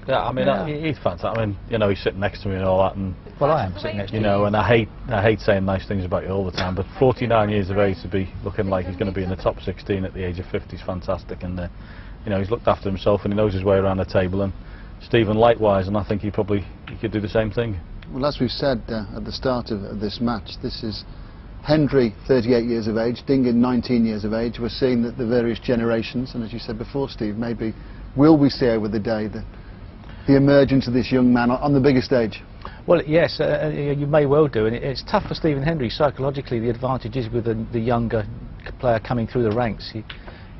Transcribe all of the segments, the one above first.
Yeah, I mean, he's fantastic. I mean, you know, he's sitting next to me and all that, and well, I am sitting next to you. You know, and I hate saying nice things about you all the time, but 49 years of age to be looking like he's going to be in the top 16 at the age of 50 is fantastic, and you know, he's looked after himself and he knows his way around the table, and Stephen likewise, and I think he could do the same thing. Well, as we've said at the start of this match, this is Hendry, 38 years of age, Dingan, 19 years of age. We're seeing that the various generations, and as you said before, Steve, maybe will we see over the day the emergence of this young man on the bigger stage? Well, yes, you may well do, and it's tough for Stephen Hendry psychologically. The advantage is with the younger player coming through the ranks.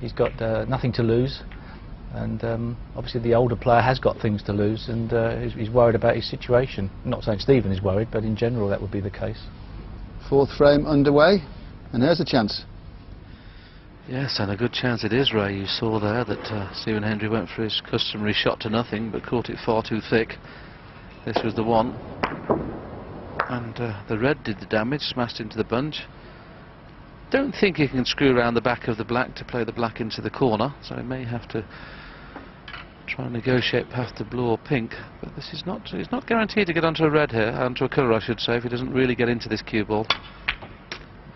He's got nothing to lose, and obviously the older player has got things to lose, and he's worried about his situation. I'm not saying Stephen is worried, but in general that would be the case. Fourth frame underway, and here's a chance. Yes, and a good chance it is, Ray. You saw there that Stephen Hendry went for his customary shot to nothing, but caught it far too thick. This was the one, and the red did the damage, smashed into the bunch. Don't think he can screw around the back of the black to play the black into the corner, so he may have to try and negotiate past the blue or pink. But this is not, he's not guaranteed to get onto a red here, onto a colour I should say, if he doesn't really get into this cue ball.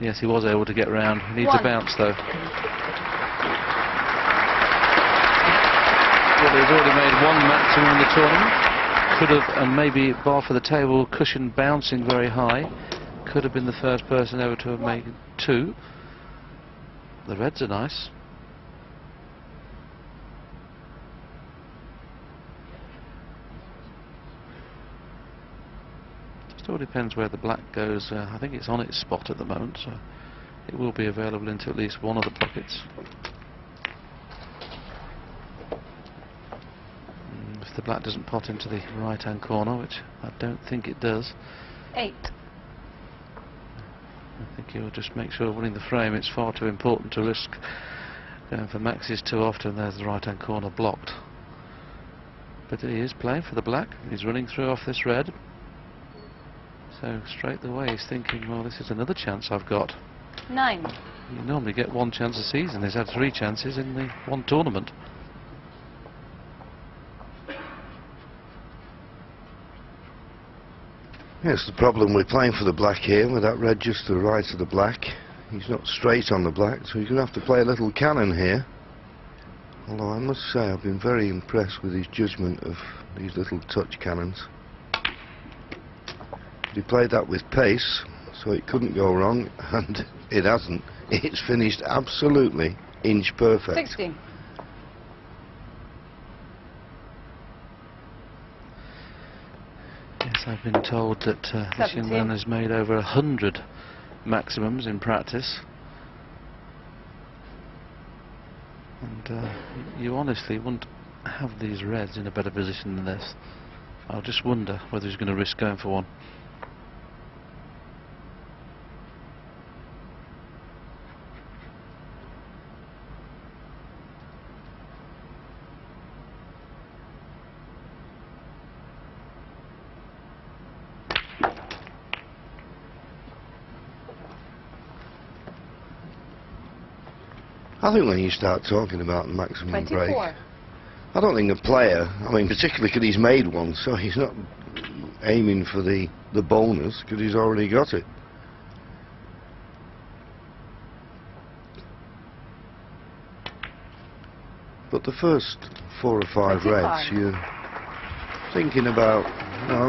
Yes, he was able to get round. He needs a bounce though. Well, he's already made one maximum in the tournament. Could have, and maybe bar for the table, cushion bouncing very high. Could have been the first person ever to have made two. The reds are nice. Just all depends where the black goes. I think it's on its spot at the moment, so it will be available into at least one of the pockets. If the black doesn't pot into the right hand corner, which I don't think it does. 8. I think you'll just make sure winning the frame. It's far too important to risk going for maxes too often. There's the right hand corner blocked. But he is playing for the black. He's running through off this red. So straight away he's thinking, well, this is another chance I've got. 9. You normally get one chance a season. He's had 3 chances in the one tournament. Yes, the problem with playing for the black here, with that red just to the right of the black. He's not straight on the black, so he's going to have to play a little cannon here. Although I must say I've been very impressed with his judgment of these little touch cannons. But he played that with pace, so it couldn't go wrong, and it hasn't. It's finished absolutely inch perfect. 16. Yes, I've been told that this young man has made over 100 maximums in practice. And you honestly wouldn't have these reds in a better position than this. I'll just wonder whether he's going to risk going for one. I think when you start talking about the maximum 24. break, I don't think a player, I mean particularly because he's made one, so he's not aiming for the bonus because he's already got it. But the first 4 or 5 reds, you're thinking about,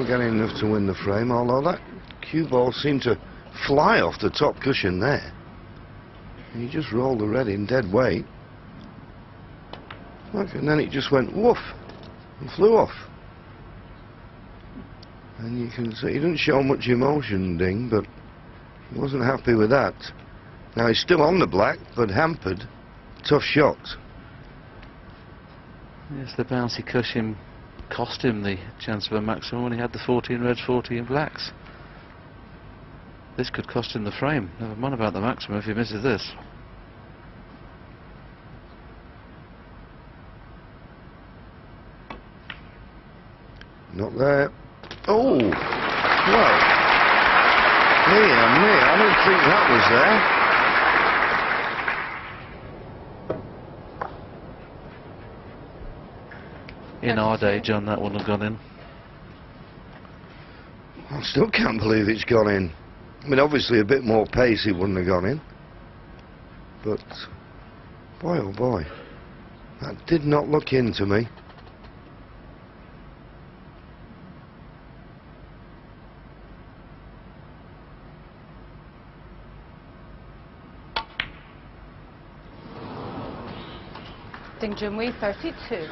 getting enough to win the frame, although that cue ball seemed to fly off the top cushion there. And you just rolled the red in dead weight. Look, and then it just went woof and flew off. And you can see he didn't show much emotion, Ding, but he wasn't happy with that. Now he's still on the black, but hampered. Tough shot. Yes, the bouncy cushion cost him the chance of a maximum when he had the 14 reds, 14 blacks. This could cost him the frame. Never mind about the maximum if he misses this. Not there. Oh! Well. Dear me, I didn't think that was there. In our day, John, that wouldn't have gone in. I still can't believe it's gone in. I mean, obviously a bit more pace it wouldn't have gone in. But, boy oh boy, that did not look in to me. Ding Junhui, 32.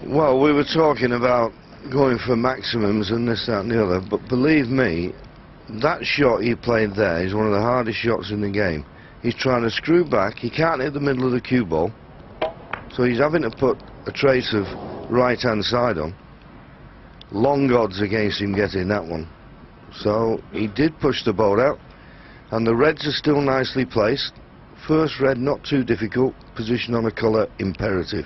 Well, we were talking about going for maximums and this, that and the other, but believe me, that shot he played there is one of the hardest shots in the game. He's trying to screw back, he can't hit the middle of the cue ball, so he's having to put a trace of right hand side on. Long odds against him getting that one. So he did push the boat out, and the reds are still nicely placed. First red not too difficult, position on a colour imperative.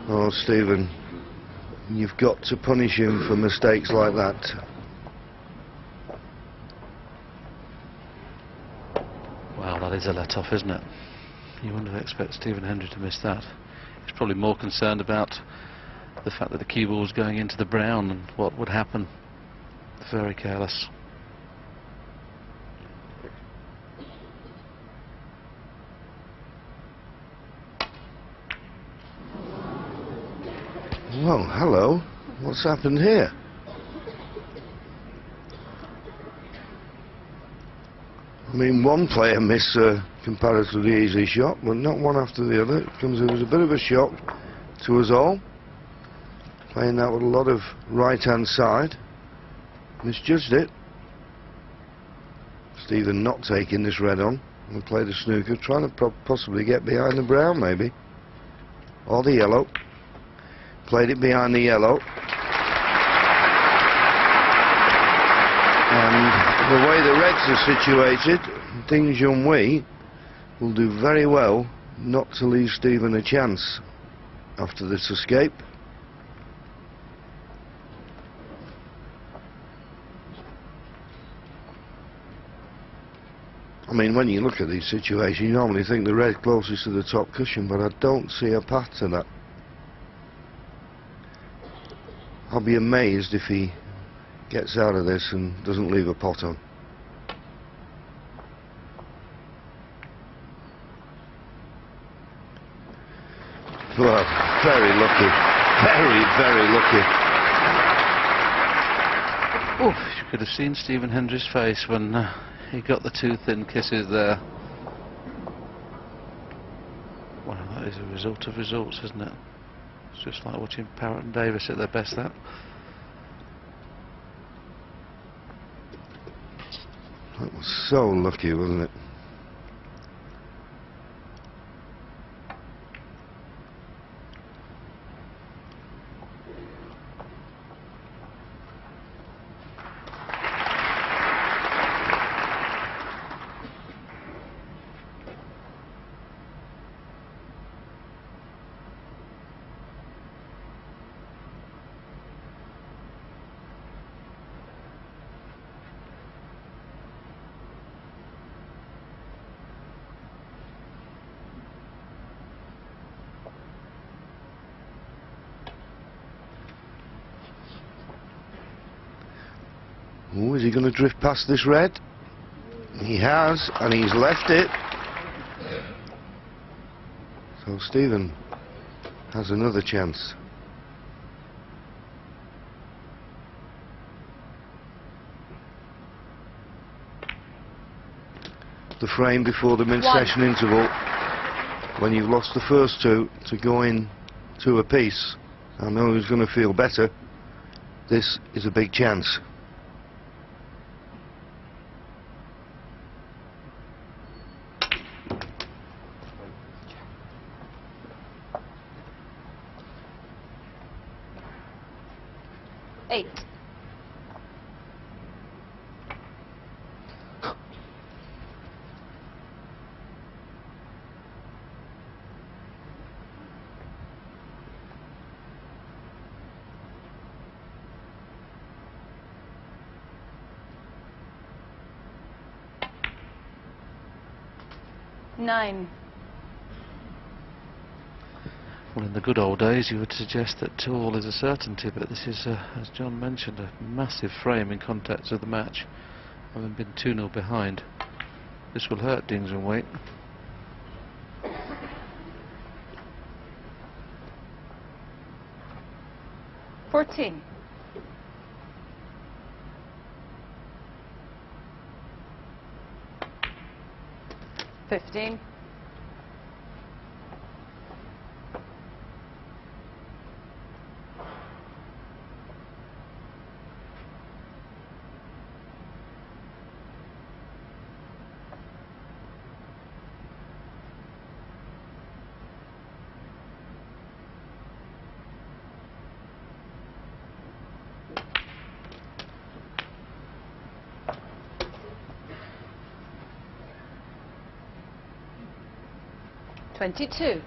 Oh, Stephen, you've got to punish him for mistakes like that. Well, that is a let-off, isn't it? You wouldn't expect Stephen Hendry to miss that. He's probably more concerned about the fact that the cue ball was going into the brown and what would happen. Very careless. Well, hello. What's happened here? I mean, one player missed a comparatively easy shot, but not one after the other. It was a bit of a shock to us all. Playing that with a lot of right-hand side. Misjudged it. Stephen not taking this red on and played a snooker, trying to possibly get behind the brown maybe. Or the yellow. Played it behind the yellow. And the way the reds are situated, Ding Junhui will do very well not to leave Stephen a chance after this escape. I mean, when you look at these situations, you normally think the red closest to the top cushion, but I don't see a path to that. I'll be amazed if he gets out of this and doesn't leave a pot on. Well, very lucky. Very, very lucky. Oof, you could have seen Stephen Hendry's face when he got the two thin kisses there. Well, that is a result of results, isn't it? It's just like watching Parrott and Davis at their best, that. That was so lucky, wasn't it? Oh, is he going to drift past this red? He has, and he's left it. So Stephen has another chance. The frame before the mid-session interval, when you've lost the first two, to go in two apiece. I know who's going to feel better. This is a big chance. Eight. 9. Well, in the good old days you would suggest that 2-all is a certainty, but this is, as John mentioned, a massive frame in context of the match. Having been 2-0 behind, this will hurt Ding Junhui. $14. 15. 22.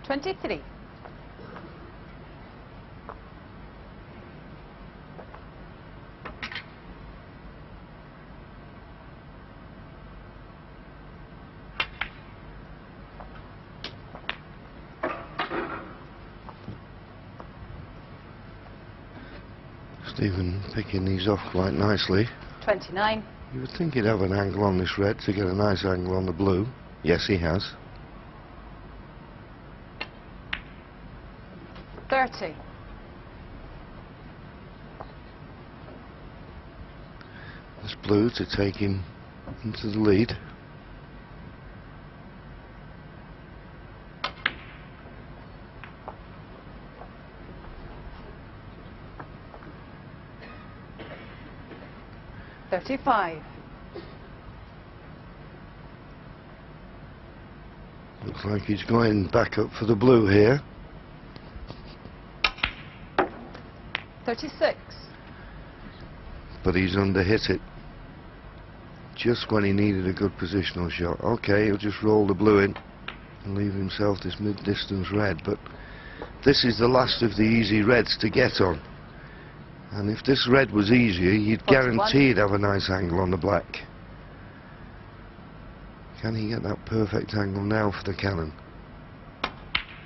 23. 'Stephen picking these off quite nicely. 29. You would think he'd have an angle on this red to get a nice angle on the blue. Yes, he has. 30. This blue to take him into the lead. 35. Looks like he's going back up for the blue here. 36. But he's under-hit it just when he needed a good positional shot. Okay, he'll just roll the blue in and leave himself this mid-distance red, but this is the last of the easy reds to get on, and if this red was easier, you'd 41. guaranteed have a nice angle on the black. Can he get that perfect angle now for the cannon?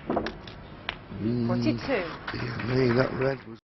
42. Dear me, that red was